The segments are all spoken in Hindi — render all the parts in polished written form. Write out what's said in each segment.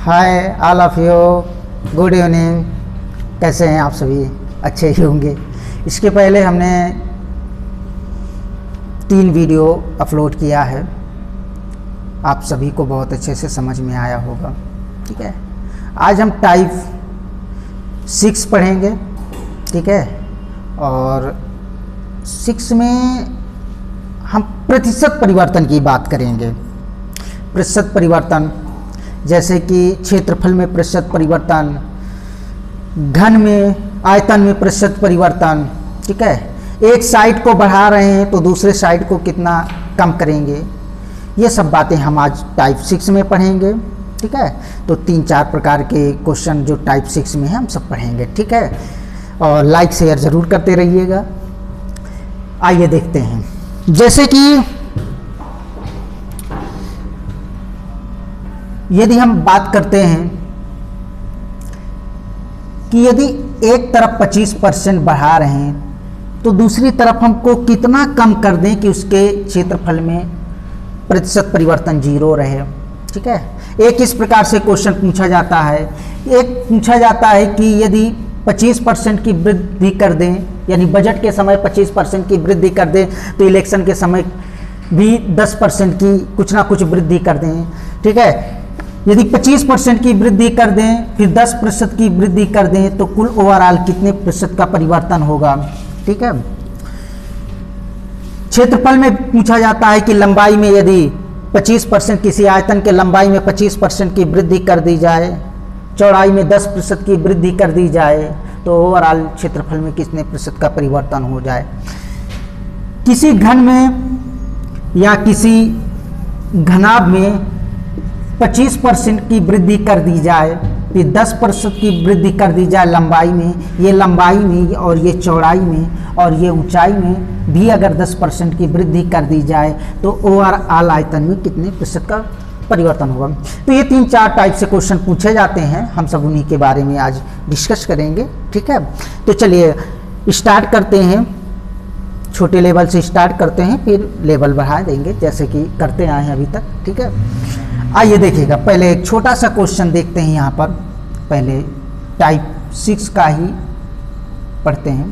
Hi all of you, good evening. कैसे हैं आप सभी? अच्छे ही होंगे। इसके पहले हमने 3 वीडियो अपलोड किया है, आप सभी को बहुत अच्छे से समझ में आया होगा। ठीक है, आज हम टाइप 6 पढ़ेंगे। ठीक है, और 6 में हम प्रतिशत परिवर्तन की बात करेंगे। प्रतिशत परिवर्तन जैसे कि क्षेत्रफल में प्रतिशत परिवर्तन, घन में, आयतन में प्रतिशत परिवर्तन। ठीक है, एक साइड को बढ़ा रहे हैं तो दूसरे साइड को कितना कम करेंगे, ये सब बातें हम आज टाइप 6 में पढ़ेंगे। ठीक है, तो 3-4 प्रकार के क्वेश्चन जो टाइप 6 में है हम सब पढ़ेंगे। ठीक है, और लाइक शेयर ज़रूर करते रहिएगा। आइए देखते हैं, जैसे कि यदि हम बात करते हैं कि यदि एक तरफ 25% बढ़ा रहे हैं तो दूसरी तरफ हमको कितना कम कर दें कि उसके क्षेत्रफल में प्रतिशत परिवर्तन 0 रहे। ठीक है, एक इस प्रकार से क्वेश्चन पूछा जाता है। एक पूछा जाता है कि यदि 25% की वृद्धि कर दें, यानी बजट के समय 25% की वृद्धि कर दें तो इलेक्शन के समय भी 10% की कुछ ना कुछ वृद्धि कर दें। ठीक है, यदि 25% की वृद्धि कर दें फिर 10% की वृद्धि कर दें तो कुल ओवरऑल कितने प्रतिशत का परिवर्तन होगा। ठीक है, क्षेत्रफल में पूछा जाता है कि लंबाई में यदि 25% किसी आयतन के लंबाई में 25% की वृद्धि कर दी जाए, चौड़ाई में 10% की वृद्धि कर दी जाए तो ओवरऑल क्षेत्रफल में कितने प्रतिशत का परिवर्तन हो जाए। किसी घन में या किसी घनाभ में 25% की वृद्धि कर दी जाए, फिर 10% की वृद्धि कर दी जाए लंबाई में, ये लंबाई में और ये चौड़ाई में और ये ऊंचाई में भी अगर 10% की वृद्धि कर दी जाए तो ओवरऑल आयतन में कितने प्रतिशत का परिवर्तन होगा। तो ये 3-4 टाइप से क्वेश्चन पूछे जाते हैं, हम सब उन्हीं के बारे में आज डिस्कस करेंगे। ठीक है, तो चलिए स्टार्ट करते हैं। छोटे लेवल से स्टार्ट करते हैं, फिर लेवल बढ़ा देंगे जैसे कि करते आए हैं अभी तक। ठीक है, आइए देखिएगा, पहले एक छोटा सा क्वेश्चन देखते हैं। यहाँ पर पहले टाइप 6 का ही पढ़ते हैं।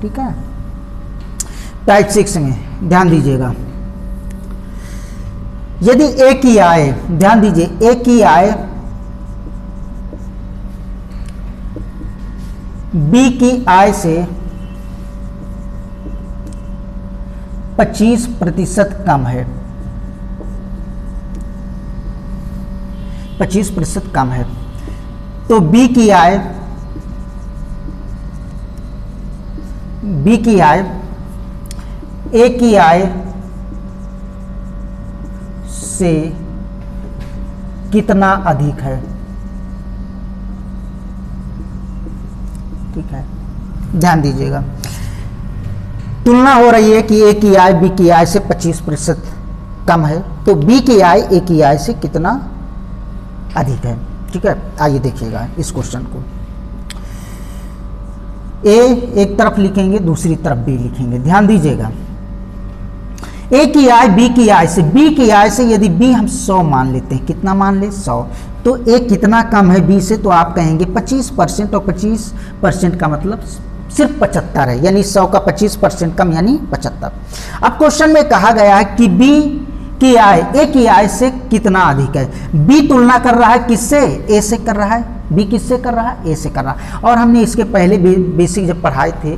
ठीक है, टाइप 6 में ध्यान दीजिएगा, यदि ए की आय, ध्यान दीजिए, ए की आय बी की आय से 25% कम है, 25% कम है, तो बी की आय ए की आय से कितना अधिक है। ठीक है, ध्यान दीजिएगा, तुलना हो रही है कि ए की आय बी की आय से 25% कम है, तो बी की आय ए की आय से कितना अधिक है। ठीक है, आइए देखिएगा इस क्वेश्चन को। ए एक तरफ लिखेंगे, दूसरी तरफ बी लिखेंगे। ध्यान दीजिएगा, ए की आय बी की आय से, बी की आय से यदि बी हम 100 मान लेते हैं, कितना मान ले 100, तो ए कितना कम है बी से, तो आप कहेंगे 25%, और 25% का मतलब सिर्फ 75 है, यानी 100 का 25% कम यानी 75। अब क्वेश्चन में कहा गया है कि बी की आय ए की आय से कितना अधिक है। बी तुलना कर रहा है किससे? ए से कर रहा है। बी किससे कर रहा है? ए से कर रहा है। और हमने इसके पहले बेसिक जब पढ़ाए थे,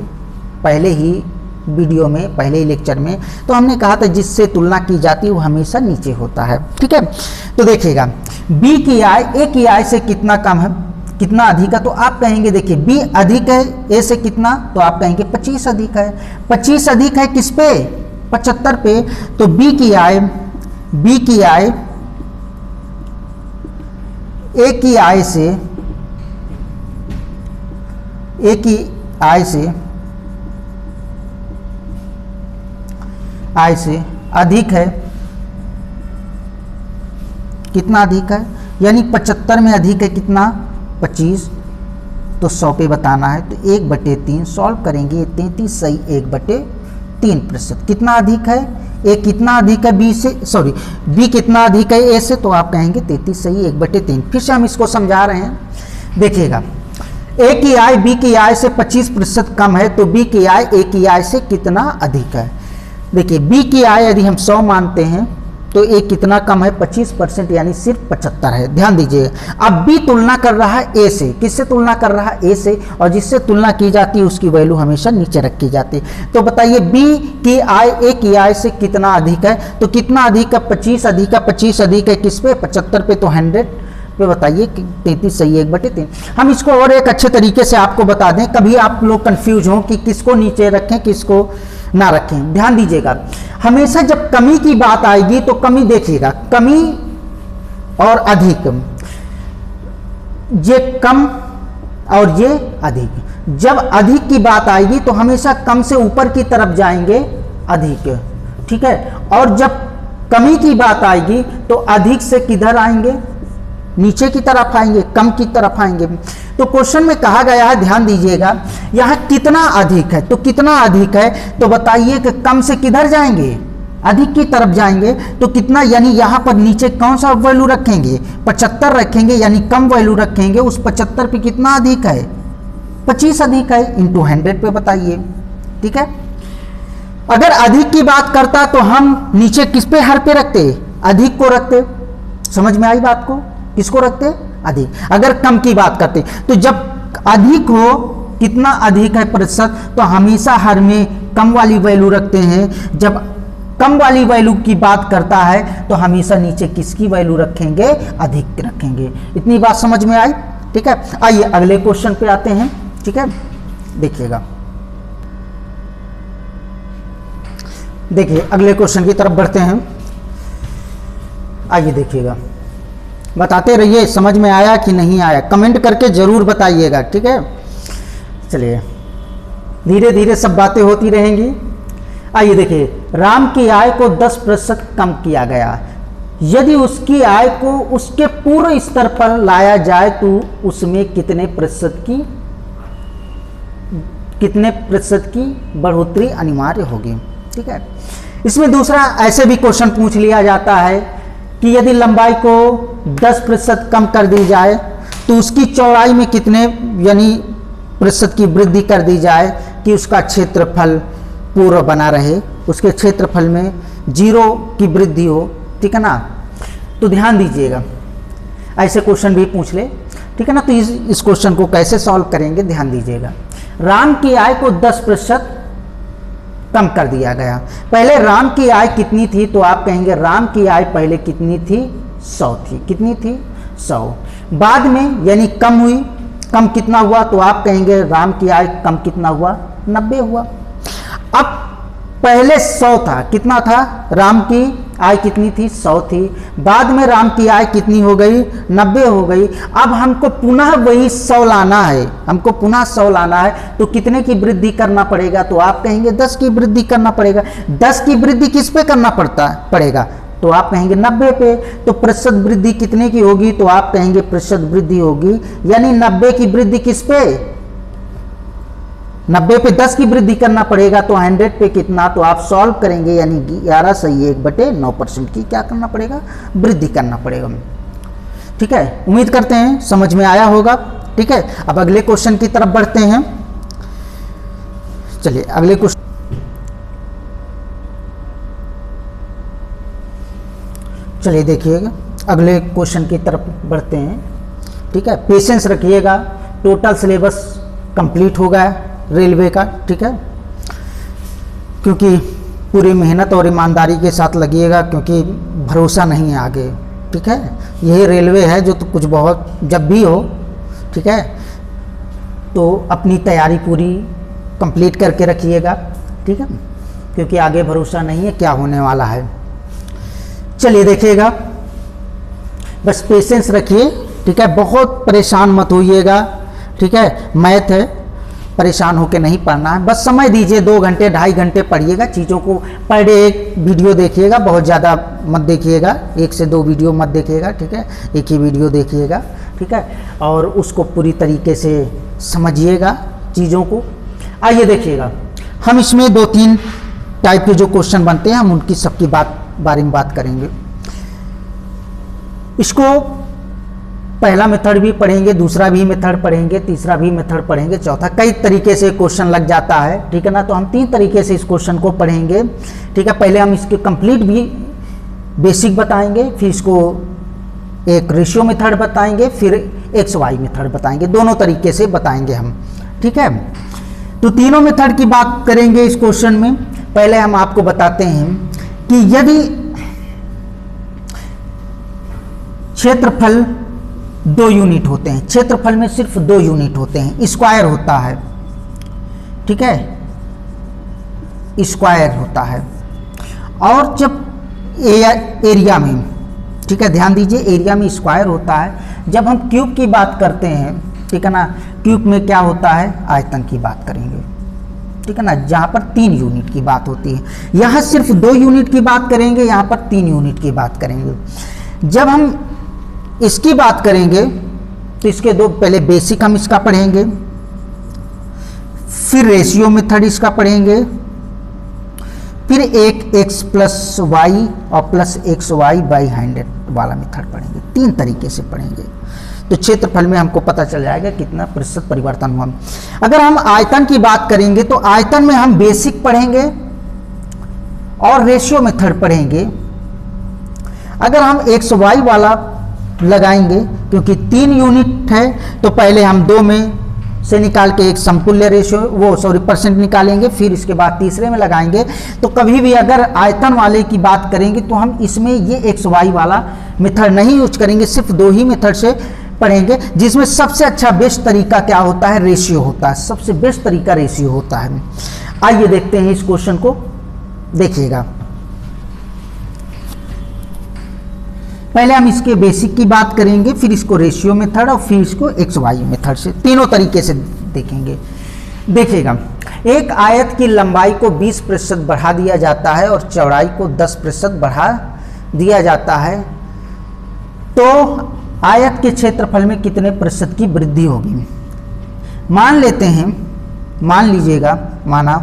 पहले ही वीडियो में, पहले ही लेक्चर में, तो हमने कहा था जिससे तुलना की जाती है वो हमेशा नीचे होता है। ठीक है, तो देखिएगा, बी की आय ए की आय से कितना कम है, कितना अधिक है, तो आप कहेंगे देखिए बी अधिक है ए से कितना, तो आप कहेंगे 25 अधिक है। 25 अधिक है किस पे? 75 पे। तो बी की आय ए की आय से अधिक है। कितना अधिक है? यानी 75 में अधिक है कितना? 25, तो 100 पे बताना है, तो 1/3 सॉल्व करेंगे, 33 सही 1/3%। कितना अधिक है? ए कितना अधिक है बी से, सॉरी बी कितना अधिक है ए से, तो आप कहेंगे 33 सही 1/3। फिर से हम इसको समझा रहे हैं, देखिएगा ए की आय बी की आय से 25% कम है, तो बी की आय ए की आय से कितना अधिक है। देखिए बी की आय यदि हम 100 मानते हैं तो ए कितना कम है 25%, यानी सिर्फ 75 है। ध्यान दीजिएगा, अब बी तुलना कर रहा है ए से, किससे तुलना कर रहा है ए से, और जिससे तुलना की जाती है उसकी वैल्यू हमेशा नीचे रखी जाती है। तो बताइए बी की आय ए की आय से कितना अधिक है, तो कितना अधिक है 25 अधिक है, 25 अधिक है किस पे 75 पे, तो 100 पे बताइए 33 सही 1/3। हम इसको और एक अच्छे तरीके से आपको बता दें, कभी आप लोग कंफ्यूज हो कि किसको नीचे रखें किसको ना रखें। ध्यान दीजिएगा, हमेशा जब कमी की बात आएगी तो कमी देखिएगा, कमी और अधिक, ये कम और ये अधिक। जब अधिक की बात आएगी तो हमेशा कम से ऊपर की तरफ जाएंगे अधिक, ठीक है, और जब कमी की बात आएगी तो अधिक से किधर आएंगे, नीचे की तरफ आएंगे, कम की तरफ आएंगे। तो क्वेश्चन में कहा गया है, ध्यान दीजिएगा, यहां कितना अधिक है, तो कितना अधिक है, तो बताइए कि कम से किधर जाएंगे, अधिक की तरफ जाएंगे, तो कितना, यानी यहां पर नीचे कौन सा वैल्यू रखेंगे 75 रखेंगे, यानी कम वैल्यू रखेंगे, उस 75 पे कितना अधिक है 25 अधिक है, इंटू 100 पे बताइए, ठीक है। अगर अधिक की बात करता तो हम नीचे किस पे हर पे रखते, अधिक को रखते। समझ में आई बात को, किसको रखते अधिक। अगर कम की बात करते तो जब अधिक हो, कितना अधिक है प्रतिशत, तो हमेशा हर में कम वाली वैल्यू रखते हैं। जब कम वाली वैल्यू की बात करता है तो हमेशा नीचे किसकी वैल्यू रखेंगे, अधिक रखेंगे। इतनी बात समझ में आई, ठीक है। आइए अगले क्वेश्चन पे आते हैं, ठीक है। देखिएगा, देखिए अगले क्वेश्चन की तरफ बढ़ते हैं। आइए देखिएगा, बताते रहिए समझ में आया कि नहीं आया, कमेंट करके जरूर बताइएगा, ठीक है। चलिए धीरे धीरे सब बातें होती रहेंगी। आइए देखिए, राम की आय को 10% कम किया गया, यदि उसकी आय को उसके पूर्व स्तर पर लाया जाए तो उसमें कितने प्रतिशत की बढ़ोतरी अनिवार्य होगी, ठीक है। इसमें दूसरा ऐसे भी क्वेश्चन पूछ लिया जाता है कि यदि लंबाई को 10% कम कर दी जाए तो उसकी चौड़ाई में कितने यानी प्रतिशत की वृद्धि कर दी जाए कि उसका क्षेत्रफल पूर्ण बना रहे, उसके क्षेत्रफल में 0 की वृद्धि हो, ठीक है ना। तो ध्यान दीजिएगा, ऐसे क्वेश्चन भी पूछ ले, ठीक है ना। तो इस क्वेश्चन को कैसे सॉल्व करेंगे, ध्यान दीजिएगा। राम की आय को 10% कम कर दिया गया। पहले राम की आय कितनी थी, तो आप कहेंगे राम की आय पहले कितनी थी 100 थी, कितनी थी 100। बाद में यानी कम हुई, कम कितना हुआ, तो आप कहेंगे राम की आय कम कितना हुआ 90 हुआ। अब पहले 100 था, कितना था, राम की आय कितनी थी 100 थी, बाद में राम की आय कितनी हो गई 90 हो गई। अब हमको पुनः वही 100 लाना है, हमको पुनः 100 लाना है, तो कितने की वृद्धि करना पड़ेगा, तो आप कहेंगे 10 की वृद्धि करना पड़ेगा। 10 की वृद्धि किस पे करना पड़ेगा, तो आप कहेंगे 90 पे। तो प्रतिशत वृद्धि कितने की होगी, तो आप कहेंगे प्रतिशत वृद्धि होगी यानी 90 की वृद्धि किस पे, 90 पे 10 की वृद्धि करना पड़ेगा, तो 100 पे कितना, तो आप सॉल्व करेंगे यानी 11 सही 1/9% की क्या करना पड़ेगा, वृद्धि करना पड़ेगा, ठीक है। उम्मीद करते हैं समझ में आया होगा, ठीक है। अब अगले क्वेश्चन की तरफ बढ़ते हैं। चलिए अगले क्वेश्चन, चलिए देखिएगा अगले क्वेश्चन की तरफ बढ़ते हैं, ठीक है। पेशेंस रखिएगा, टोटल सिलेबस कंप्लीट हो गया रेलवे का, ठीक है। क्योंकि पूरी मेहनत और ईमानदारी के साथ लगिएगा, क्योंकि भरोसा नहीं है आगे, ठीक है। यही रेलवे है जो तो कुछ बहुत जब भी हो, ठीक है, तो अपनी तैयारी पूरी कंप्लीट करके रखिएगा, ठीक है, क्योंकि आगे भरोसा नहीं है क्या होने वाला है। चलिए देखिएगा, बस पेशेंस रखिए, ठीक है, बहुत परेशान मत होइएगा, ठीक है। मैथ है, परेशान होकर नहीं पढ़ना है, बस समय दीजिए, 2 घंटे 2.5 घंटे पढ़िएगा चीज़ों को। पर डे एक वीडियो देखिएगा, बहुत ज़्यादा मत देखिएगा, 1 से 2 वीडियो मत देखिएगा, ठीक है, एक ही वीडियो देखिएगा, ठीक है, और उसको पूरी तरीके से समझिएगा चीज़ों को। आइए देखिएगा, हम इसमें 2-3 टाइप के जो क्वेश्चन बनते हैं हम उनकी सबकी बारे में बात करेंगे। इसको पहला मेथड भी पढ़ेंगे, दूसरा भी मेथड पढ़ेंगे, तीसरा भी मेथड पढ़ेंगे, चौथा, कई तरीके से क्वेश्चन लग जाता है, ठीक है ना। तो हम 3 तरीके से इस क्वेश्चन को पढ़ेंगे, ठीक है। पहले हम इसके कंप्लीट भी बेसिक बताएंगे, फिर इसको एक रेशियो मेथड बताएंगे, फिर एक्स वाई मेथड बताएंगे, दोनों तरीके से बताएंगे हम, ठीक है। तो तीनों मेथड की बात करेंगे इस क्वेश्चन में। पहले हम आपको बताते हैं कि यदि क्षेत्रफल 2 यूनिट होते हैं, क्षेत्रफल में सिर्फ 2 यूनिट होते हैं, स्क्वायर होता है, ठीक है, स्क्वायर होता है। और जब एरिया में, ठीक है, ध्यान दीजिए, एरिया में स्क्वायर होता है। जब हम क्यूब की बात करते हैं, ठीक है ना, क्यूब में क्या होता है, आयतन की बात करेंगे, ठीक है ना, जहाँ पर 3 यूनिट की बात होती है। यहाँ सिर्फ 2 यूनिट की बात करेंगे, यहाँ पर 3 यूनिट की बात करेंगे। जब हम इसकी बात करेंगे तो इसके दो, पहले बेसिक हम इसका पढ़ेंगे, फिर रेशियो मेथड इसका पढ़ेंगे, फिर एक x प्लस वाई और प्लस एक्स वाई बाई 100 वाला मेथड पढ़ेंगे। 3 तरीके से पढ़ेंगे तो क्षेत्रफल में हमको पता चल जाएगा कितना प्रतिशत परिवर्तन हुआ। अगर हम आयतन की बात करेंगे तो आयतन में हम बेसिक पढ़ेंगे और रेशियो मेथड पढ़ेंगे। अगर हम एक्स वाई वाला लगाएंगे, क्योंकि 3 यूनिट है, तो पहले हम 2 में से निकाल के एक समतुल्य रेशियो परसेंट निकालेंगे, फिर इसके बाद तीसरे में लगाएंगे। तो कभी भी अगर आयतन वाले की बात करेंगे तो हम इसमें ये एक्स वाई वाला मेथड नहीं यूज करेंगे, सिर्फ 2 ही मेथड से पढ़ेंगे, जिसमें सबसे अच्छा बेस्ट तरीका क्या होता है, रेशियो होता है। सबसे बेस्ट तरीका रेशियो होता है। आइए देखते हैं इस क्वेश्चन को, देखिएगा। पहले हम इसके बेसिक की बात करेंगे, फिर इसको रेशियो मेथड और फिर इसको एक्स वाई मेथड से, तीनों तरीके से देखेंगे। देखिएगा, एक आयत की लंबाई को 20% बढ़ा दिया जाता है और चौड़ाई को 10% बढ़ा दिया जाता है, तो आयत के क्षेत्रफल में कितने प्रतिशत की वृद्धि होगी। मान लेते हैं, मान लीजिएगा, माना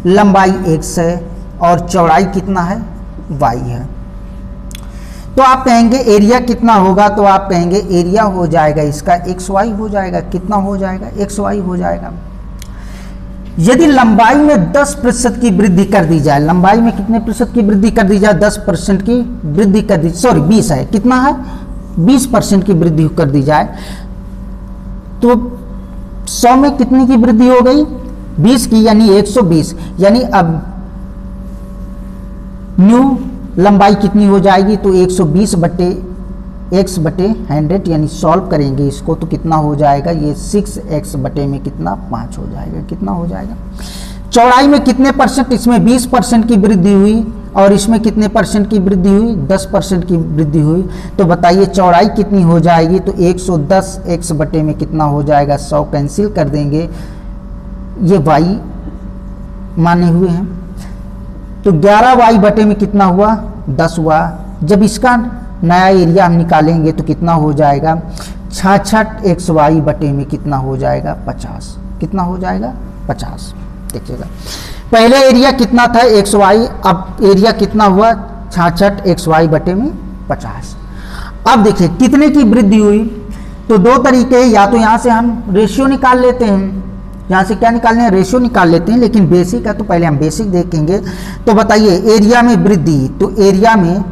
लंबाई x है और चौड़ाई कितना है, y है, तो आप कहेंगे एरिया कितना होगा, तो आप कहेंगे एरिया हो जाएगा इसका एक्स वाई हो जाएगा। कितना हो जाएगा, एक्स वाई हो जाएगा। यदि लंबाई में 10% की वृद्धि कर दी जाए, लंबाई में कितने प्रतिशत की वृद्धि कर दी जाए, 10% की वृद्धि कर दी, 20 है, कितना है, 20% की वृद्धि कर दी जाए, तो 100 में कितनी की वृद्धि हो गई, 20 की, यानी 120। यानी अब न्यू लंबाई कितनी हो जाएगी, तो 120 बटे x बटे 100, यानी सॉल्व करेंगे इसको तो कितना हो जाएगा, ये 6x बटे में कितना, 5 हो जाएगा। कितना हो जाएगा। चौड़ाई में कितने परसेंट, इसमें 20% की वृद्धि हुई और इसमें कितने परसेंट की वृद्धि हुई, 10% की वृद्धि हुई। तो बताइए चौड़ाई कितनी हो जाएगी, तो 110x बटे में कितना हो जाएगा, 100 कैंसिल कर देंगे, ये y माने हुए हैं, तो 11y बटे में कितना हुआ, 10 हुआ। जब इसका नया एरिया हम निकालेंगे तो कितना हो जाएगा, 66xy बटे में कितना हो जाएगा, 50। कितना हो जाएगा, 50। देखिएगा, पहले एरिया कितना था xy, अब एरिया कितना हुआ, 66xy बटे में 50। अब देखिए कितने की वृद्धि हुई, तो 2 तरीके हैं, या तो यहाँ से हम रेशियो निकाल लेते हैं, यहाँ से क्या निकालने हैं, रेशियो निकाल लेते हैं, लेकिन बेसिक है तो पहले हम बेसिक देखेंगे। तो बताइए एरिया में वृद्धि, तो एरिया में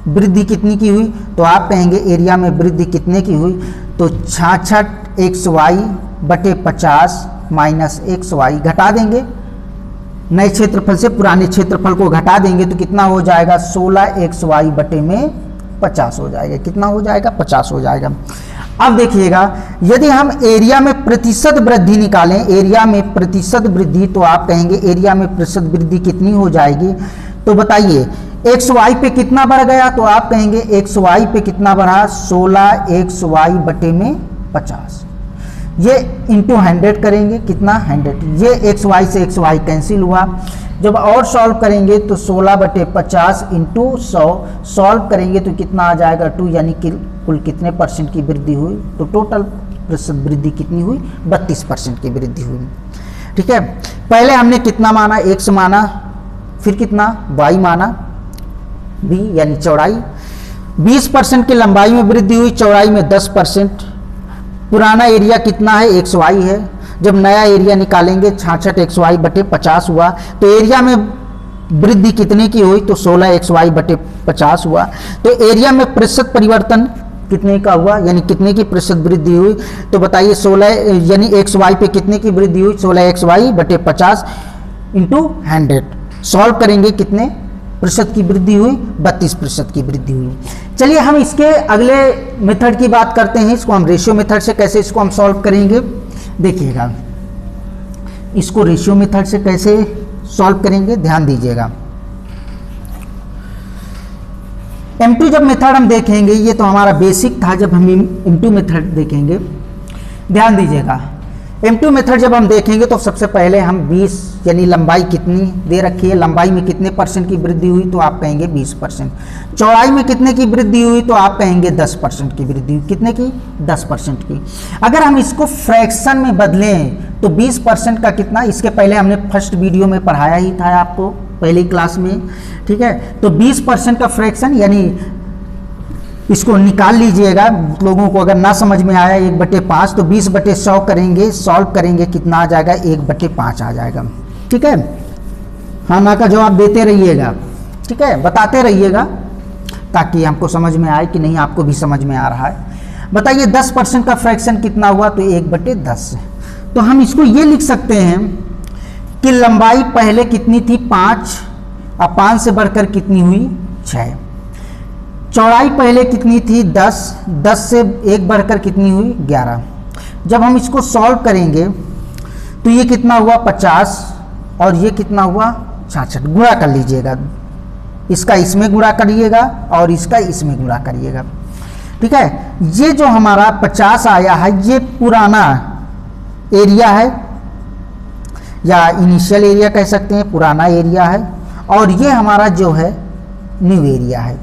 वृद्धि कितनी की हुई, तो आप कहेंगे एरिया में वृद्धि कितने की हुई, तो 66xy बटे 50 माइनस xy घटा देंगे, नए क्षेत्रफल से पुराने क्षेत्रफल को घटा देंगे तो कितना हो जाएगा, 16xy बटे में 50 हो जाएगा। कितना हो जाएगा, 50 हो जाएगा। अब देखिएगा, यदि हम एरिया में प्रतिशत वृद्धि निकालें, एरिया में प्रतिशत वृद्धि, तो आप कहेंगे एरिया में प्रतिशत वृद्धि कितनी हो जाएगी, तो बताइए एक्स वाई पे कितना बढ़ गया, तो आप कहेंगे एक्स वाई पे कितना बढ़ा, 16xy बटे में 50। ये इंटू 100 करेंगे, कितना 100, ये एक्स वाई से एक्स वाई कैंसिल हुआ। जब और सॉल्व करेंगे तो 16 बटे 50 इंटू 100 सॉल्व करेंगे तो कितना आ जाएगा 2, यानी कि कुल कितने परसेंट की वृद्धि हुई, तो टोटल प्रतिशत वृद्धि कितनी हुई, 32% की वृद्धि हुई। ठीक है, पहले हमने कितना माना, x माना, फिर कितना y माना, b यानी चौड़ाई। 20% की लंबाई में वृद्धि हुई, चौड़ाई में 10%। पुराना एरिया कितना है, xy है। जब नया एरिया निकालेंगे 66xy/50 हुआ, तो एरिया में वृद्धि कितने की हुई, तो 16xy/50 हुआ। तो एरिया में प्रतिशत परिवर्तन कितने का हुआ, यानी कितने की प्रतिशत वृद्धि हुई, तो बताइए 16 यानी xy पे कितने की वृद्धि हुई, 16xy/50 इंटू 100। सॉल्व करेंगे कितने प्रतिशत की वृद्धि हुई, 32% की वृद्धि हुई। चलिए हम इसके अगले मेथड की बात करते हैं, इसको हम रेशियो मेथड से कैसे इसको हम सॉल्व करेंगे। देखिएगा इसको रेशियो मेथड से कैसे सॉल्व करेंगे, ध्यान दीजिएगा। M2 जब मेथड हम देखेंगे, ये तो हमारा बेसिक था, जब हम M2 मेथड देखेंगे, ध्यान दीजिएगा। M2 मेथड जब हम देखेंगे तो सबसे पहले हम 20 यानी लंबाई कितनी दे रखी है, लंबाई में कितने % की वृद्धि हुई, तो आप कहेंगे 20%। चौड़ाई में कितने की वृद्धि हुई, तो आप कहेंगे 10% की वृद्धि हुई। कितने की, 10% की। अगर हम इसको फ्रैक्शन में बदलें तो 20% का कितना, इसके पहले हमने फर्स्ट वीडियो में पढ़ाया ही था आपको पहली क्लास में, ठीक है। तो 20% का फ्रैक्शन यानी इसको निकाल लीजिएगा, लोगों को अगर ना समझ में आया 1/5, तो 20/100 करेंगे, सॉल्व करेंगे, कितना आ जाएगा, 1/5 आ जाएगा। ठीक है, हाँ ना का जवाब देते रहिएगा, ठीक है, बताते रहिएगा ताकि हमको समझ में आए कि नहीं आपको भी समझ में आ रहा है। बताइए 10% का फ्रैक्शन कितना हुआ, तो 1/10। तो हम इसको ये लिख सकते हैं कि लंबाई पहले कितनी थी, 5, अब 5 से बढ़कर कितनी हुई, 6। चौड़ाई पहले कितनी थी, 10, 10 से 1 बढ़कर कितनी हुई, 11। जब हम इसको सॉल्व करेंगे तो ये कितना हुआ, 50, और ये कितना हुआ, 66। गुणा कर लीजिएगा, इसका इसमें गुणा करिएगा और इसका इसमें गुणा करिएगा, ठीक है। ये जो हमारा 50 आया है, ये पुराना एरिया है या इनिशियल एरिया कह सकते हैं, पुराना एरिया है, और ये हमारा जो है न्यू एरिया है।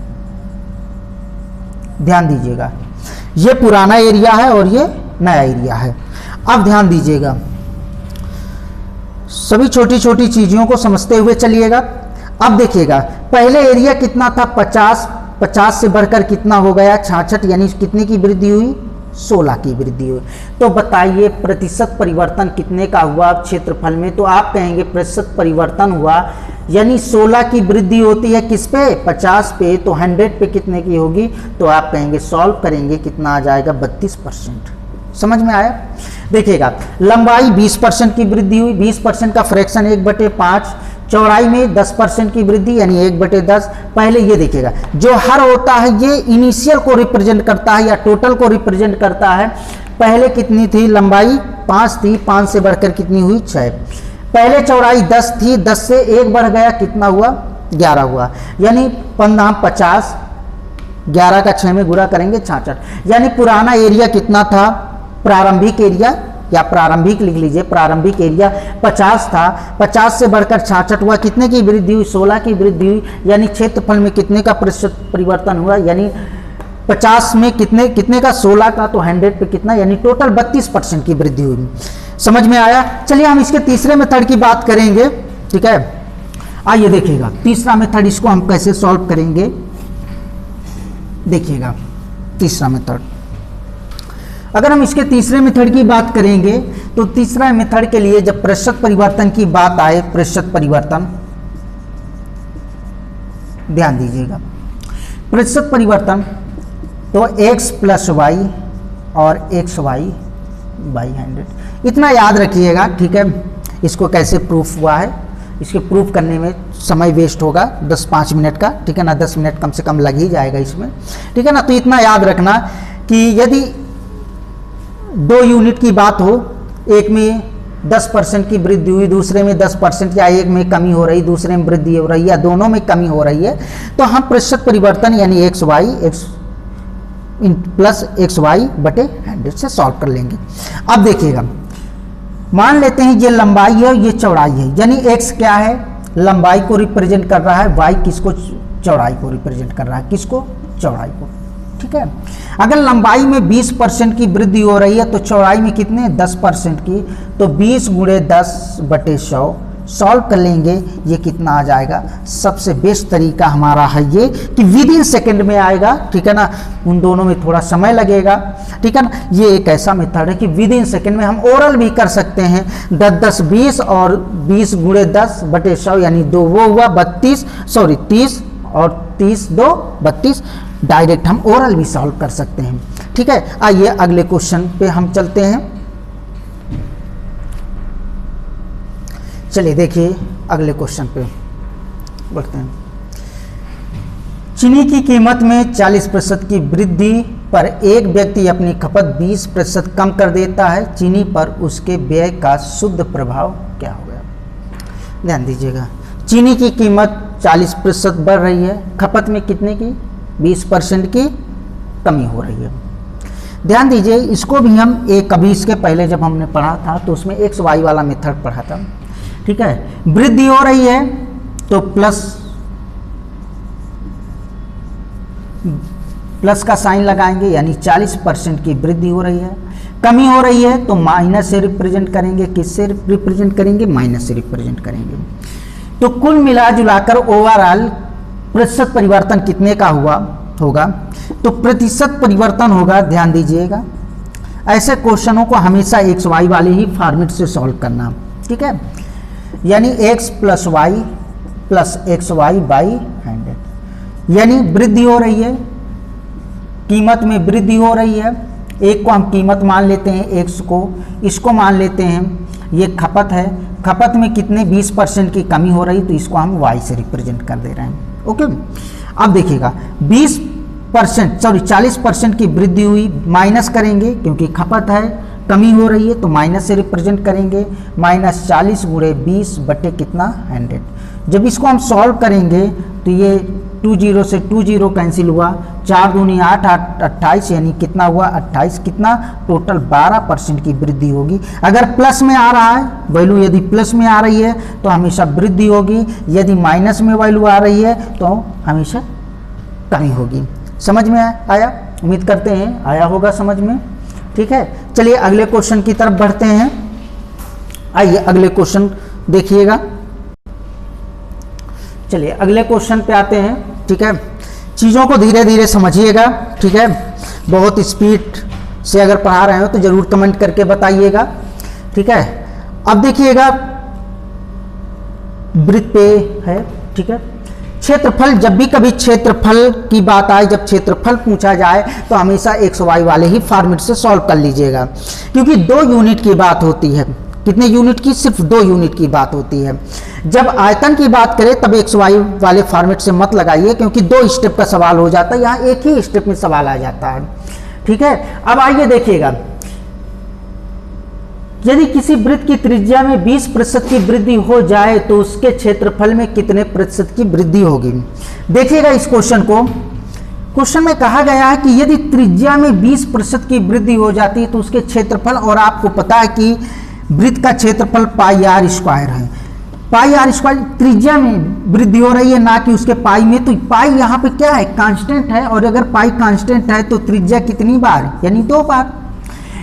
ध्यान दीजिएगा, ये पुराना एरिया है और ये नया एरिया है। अब ध्यान दीजिएगा, सभी छोटी छोटी चीजों को समझते हुए चलिएगा। अब देखिएगा, पहले एरिया कितना था, 50, 50 से बढ़कर कितना हो गया, 66, यानी कितने की वृद्धि हुई, 16 की वृद्धि हुई। तो बताइए प्रतिशत परिवर्तन कितने का हुआ क्षेत्रफल में, तो आप कहेंगे प्रतिशत परिवर्तन हुआ यानी 16 की वृद्धि होती है किस पे, 50 पे, तो 100 पे कितने की होगी, तो आप कहेंगे सॉल्व करेंगे कितना आ जाएगा, 32%। समझ में आया। देखिएगा लंबाई 20% की वृद्धि हुई, 20% का फ्रैक्शन 1/5, चौड़ाई में 10% की वृद्धि यानी 1/10। पहले ये देखिएगा, जो हर होता है ये इनिशियल को रिप्रेजेंट करता है या टोटल को रिप्रेजेंट करता है। पहले कितनी थी लंबाई, 5 थी, 5 से बढ़कर कितनी हुई, 6। पहले चौड़ाई 10 थी, 10 से 1 बढ़ गया, कितना हुआ, 11 हुआ, यानी 50, 11 का 6 में गुणा करेंगे, 66। यानी पुराना एरिया कितना था, प्रारंभिक एरिया या प्रारंभिक लिख लीजिए, प्रारंभिक एरिया 50 था, 50 से बढ़कर 66 हुआ, कितने की वृद्धि हुई, 16 की वृद्धि हुई, यानी क्षेत्रफल में कितने का प्रतिशत परिवर्तन हुआ, यानी 50 में कितने का, 16 का, तो 100 पे कितना, यानी टोटल 32% की वृद्धि हुई। समझ में आया। चलिए हम इसके तीसरे मेथड की बात करेंगे, ठीक है। आइए देखिएगा तीसरा मेथड, इसको हम कैसे सॉल्व करेंगे। देखिएगा तीसरा मेथड, अगर हम इसके तीसरे मेथड की बात करेंगे तो तीसरा मेथड के लिए जब प्रतिशत परिवर्तन की बात आए, प्रतिशत परिवर्तन, ध्यान दीजिएगा, प्रतिशत परिवर्तन तो x + y और xy/100, इतना याद रखिएगा, ठीक है। इसको कैसे प्रूफ हुआ है, इसके प्रूफ करने में समय वेस्ट होगा 10-5 मिनट का, ठीक है ना, 10 मिनट कम से कम लग ही जाएगा इसमें, ठीक है ना। तो इतना याद रखना कि यदि 2 यूनिट की बात हो, एक में 10% की वृद्धि हुई, दूसरे में 10%, या एक में कमी हो रही, दूसरे में वृद्धि हो रही, या दोनों में कमी हो रही है, तो हम प्रतिशत परिवर्तन यानी x प्लस xy/100 से सॉल्व कर लेंगे। अब देखिएगा, मान लेते हैं ये लंबाई है, ये चौड़ाई है, यानी x क्या है, लंबाई को रिप्रेजेंट कर रहा है, y किसको, चौड़ाई को रिप्रेजेंट कर रहा है, किसको, चौड़ाई को, ठीक है। अगर लंबाई में 20% की वृद्धि हो रही है तो चौड़ाई में कितने 10% की, तो 20 गुणे 10/100 सॉल्व कर लेंगे, ये कितना आ जाएगा। सबसे बेस्ट तरीका हमारा है ये कि विद इन सेकेंड में आएगा, ठीक है ना, उन दोनों में थोड़ा समय लगेगा, ठीक है ना। ये एक ऐसा मेथड है कि विद इन सेकेंड में हम ओरल भी कर सकते हैं। 10×10=20 और 20 गुणे 10/100 यानी 2, वो हुआ 30 और 30 2 32। डायरेक्ट हम ओरल भी सॉल्व कर सकते हैं, ठीक है। आइए अगले क्वेश्चन पे हम चलते हैं। चलिए देखिए अगले क्वेश्चन पे बढ़ते हैं। चीनी की कीमत में 40% की वृद्धि पर एक व्यक्ति अपनी खपत 20% कम कर देता है, चीनी पर उसके व्यय का शुद्ध प्रभाव क्या होगा। ध्यान दीजिएगा, चीनी की कीमत 40% बढ़ रही है, खपत में कितने की 20% की कमी हो रही है। ध्यान दीजिए, इसको भी हम एक अभी इसके पहले जब हमने पढ़ा था तो उसमें एक्स वाई वाला मेथड पढ़ा था, ठीक है। वृद्धि हो रही है तो प्लस का साइन लगाएंगे, यानी 40% की वृद्धि हो रही है। कमी हो रही है तो माइनस से रिप्रेजेंट करेंगे, किससे रिप्रेजेंट करेंगे, माइनस से रिप्रेजेंट करेंगे। तो कुल मिला जुलाकर ओवरऑल प्रतिशत परिवर्तन कितने का होगा, तो प्रतिशत परिवर्तन होगा। ध्यान दीजिएगा, ऐसे क्वेश्चनों को हमेशा एक्स वाई वाले ही फॉर्मेट से सॉल्व करना, ठीक है। यानी x + y + xy बाई 100, यानी वृद्धि हो रही है, कीमत में वृद्धि हो रही है। एक को हम कीमत मान लेते हैं x को, इसको मान लेते हैं ये खपत है, खपत में कितने 20% की कमी हो रही, तो इसको हम y से रिप्रेजेंट कर दे रहे हैं। ओके, अब देखिएगा 40% की वृद्धि हुई, माइनस करेंगे क्योंकि खपत है, कमी हो रही है तो माइनस से रिप्रेजेंट करेंगे। -40 गुणे 20 बटे कितना 100। जब इसको हम सॉल्व करेंगे तो ये 2 0 से 2 0 कैंसिल हुआ, 4 दूनी 8 8 28 यानी कितना हुआ 28, कितना टोटल 12% की वृद्धि होगी। अगर प्लस में आ रहा है वैल्यू, यदि प्लस में आ रही है तो हमेशा वृद्धि होगी, यदि माइनस में वैल्यू आ रही है तो हमेशा कमी होगी। समझ में आया? उम्मीद करते हैं आया होगा समझ में, ठीक है। चलिए अगले क्वेश्चन की तरफ बढ़ते हैं। आइए अगले क्वेश्चन देखिएगा। चलिए अगले क्वेश्चन पे आते हैं, ठीक है। चीज़ों को धीरे धीरे समझिएगा, ठीक है। बहुत स्पीड से अगर पढ़ा रहे हो तो जरूर कमेंट करके बताइएगा, ठीक है। अब देखिएगा वृत्त पे है, ठीक है। क्षेत्रफल, जब भी कभी क्षेत्रफल की बात आए, जब क्षेत्रफल पूछा जाए तो हमेशा एक्स वाई वाले ही फॉर्मेट से सॉल्व कर लीजिएगा, क्योंकि 2 यूनिट की बात होती है। कितने यूनिट की? सिर्फ 2 यूनिट की बात होती है। जब आयतन की बात करें तब एक्स वाई वाले फॉर्मेट से मत लगाइए, क्योंकि 2 स्टेप का सवाल हो जाता है, यहाँ एक ही स्टेप में सवाल आ जाता है, ठीक है। अब आइए देखिएगा, यदि किसी वृत्त की त्रिज्या में 20% की वृद्धि हो जाए तो उसके क्षेत्रफल में कितने प्रतिशत की वृद्धि होगी। देखिएगा इस क्वेश्चन को, क्वेश्चन में कहा गया है कि यदि त्रिज्या में 20% की वृद्धि हो जाती है तो उसके क्षेत्रफल, और आपको पता है कि वृत्त का क्षेत्रफल πr² है। πr² त्रिज्या में वृद्धि हो रही है, ना कि उसके पाई में। तो पाई यहाँ पे क्या है? कांस्टेंट है, और अगर पाई कांस्टेंट है तो त्रिज्या कितनी बार, यानी 2 बार।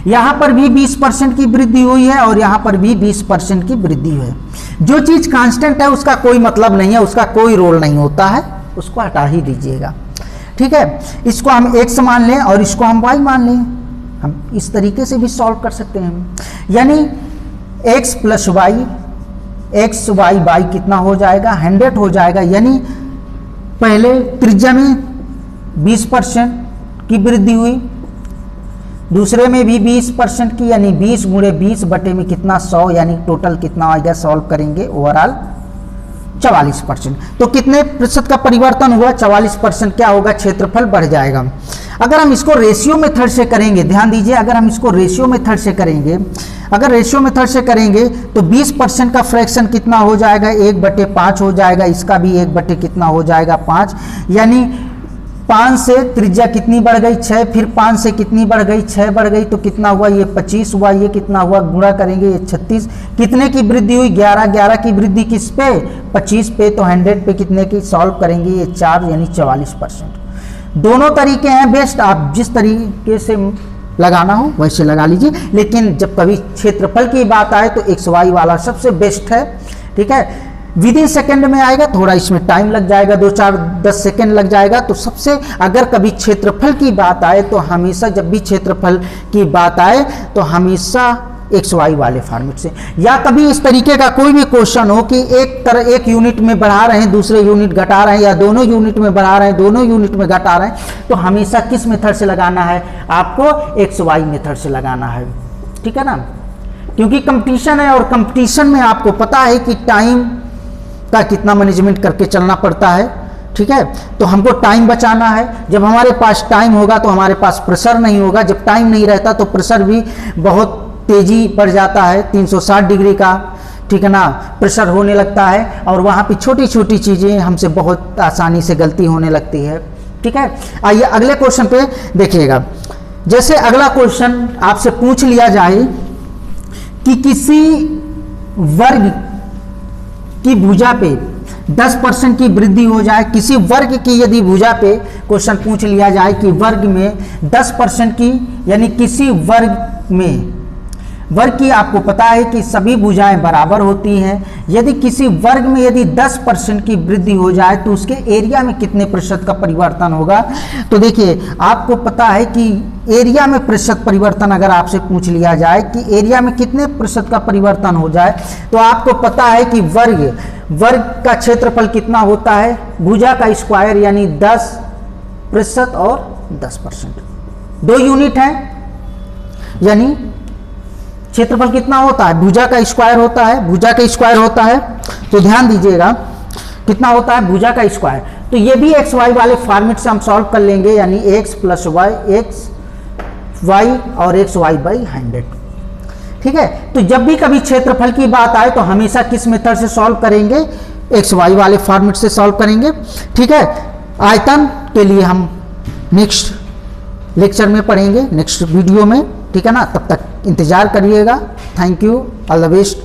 यहाँ पर भी 20% की वृद्धि हुई है और यहाँ पर भी 20% की वृद्धि हुई है। जो चीज कांस्टेंट है उसका कोई मतलब नहीं है, उसका कोई रोल नहीं होता है, उसको हटा ही दीजिएगा, ठीक है। इसको हम x मान लें और इसको हम y मान लें, हम इस तरीके से भी सॉल्व कर सकते हैं। यानी x + y, x y y कितना हो जाएगा 100 हो जाएगा। यानी पहले त्रिज्या में 20% की वृद्धि हुई, दूसरे में भी 20% की, यानी 20 गुणे 20 बटे में कितना 100, यानी टोटल कितना आएगा, सॉल्व करेंगे ओवरऑल 44%। तो कितने प्रतिशत का परिवर्तन हुआ? 44% क्या होगा? क्षेत्रफल बढ़ जाएगा। अगर हम इसको रेशियो मेथड से करेंगे, ध्यान दीजिए, अगर हम इसको रेशियो मेथड से करेंगे, अगर रेशियो मेथड से करेंगे तो 20% का फ्रैक्शन कितना हो जाएगा? 1/5 हो जाएगा। इसका भी 1 कितना हो जाएगा 5, यानी 5 से त्रिज्या कितनी बढ़ गई 6, फिर 5 से कितनी बढ़ गई 6 बढ़ गई, तो कितना हुआ? ये 25 हुआ। ये कितना हुआ? गुणा करेंगे, ये 36। कितने की वृद्धि हुई? 11 की वृद्धि किस पे? 25 पे। तो 100 पे कितने की? सॉल्व करेंगे, ये 4 यानी 44%। दोनों तरीके हैं बेस्ट, आप जिस तरीके से लगाना हो वैसे लगा लीजिए, लेकिन जब कभी क्षेत्रफल की बात आए तो एक्स वाई वाला सबसे बेस्ट है। ठीक है, विद इन सेकेंड में आएगा, थोड़ा इसमें टाइम लग जाएगा, 2-4-10 सेकेंड लग जाएगा। तो सबसे अगर कभी क्षेत्रफल की बात आए तो हमेशा, जब भी क्षेत्रफल की बात आए तो हमेशा एक्स वाई वाले फॉर्मेट से, या कभी इस तरीके का कोई भी क्वेश्चन हो कि एक यूनिट में बढ़ा रहे हैं, दूसरे यूनिट घटा रहे हैं, या दोनों यूनिट में बढ़ा रहे हैं, दोनों यूनिट में घटा रहे हैं, तो हमेशा किस मेथड से लगाना है, आपको एक्स वाई मेथड से लगाना है। ठीक है ना, क्योंकि कंपटीशन है और कंपटीशन में आपको पता है कि टाइम का कितना मैनेजमेंट करके चलना पड़ता है। ठीक है, तो हमको टाइम बचाना है। जब हमारे पास टाइम होगा तो हमारे पास प्रेशर नहीं होगा, जब टाइम नहीं रहता तो प्रेशर भी बहुत तेजी बढ़ जाता है, 360 डिग्री का, ठीक है ना, प्रेशर होने लगता है, और वहाँ पे छोटी छोटी चीज़ें हमसे बहुत आसानी से गलती होने लगती है। ठीक है, आइए अगले क्वेश्चन पे देखिएगा। जैसे अगला क्वेश्चन आपसे पूछ लिया जाए कि किसी वर्ग की भुजा पे 10% की वृद्धि हो जाए, किसी वर्ग की यदि भुजा पे क्वेश्चन पूछ लिया जाए कि वर्ग में 10% की, यानी किसी वर्ग में, वर्ग की आपको पता है कि सभी भुजाएं बराबर होती हैं, यदि किसी वर्ग में यदि 10% की वृद्धि हो जाए तो उसके एरिया में कितने प्रतिशत का परिवर्तन होगा। तो देखिए, आपको पता है कि एरिया में प्रतिशत परिवर्तन अगर आपसे पूछ लिया जाए कि एरिया में कितने प्रतिशत का परिवर्तन हो जाए, तो आपको पता है कि वर्ग का क्षेत्रफल कितना होता है, भुजा का स्क्वायर, यानी 10% और 10%, 2 यूनिट है, यानी क्षेत्रफल कितना होता है, भुजा का स्क्वायर होता है, भुजा का स्क्वायर होता है। तो ध्यान दीजिएगा कितना होता है, भुजा का स्क्वायर। तो ये भी एक्स वाई वाले फॉर्मेट से हम सॉल्व कर लेंगे, यानी x plus y, x y और एक्स वाई बाई 100। ठीक है, तो जब भी कभी क्षेत्रफल की बात आए तो हमेशा किस मेथड से सॉल्व करेंगे, एक्स वाई वाले फॉर्मेट से सॉल्व करेंगे। ठीक है, आयतन के लिए हम नेक्स्ट लेक्चर में पढ़ेंगे, नेक्स्ट वीडियो में। ठीक है ना, तब तक इंतजार करिएगा। Thank you, all the best.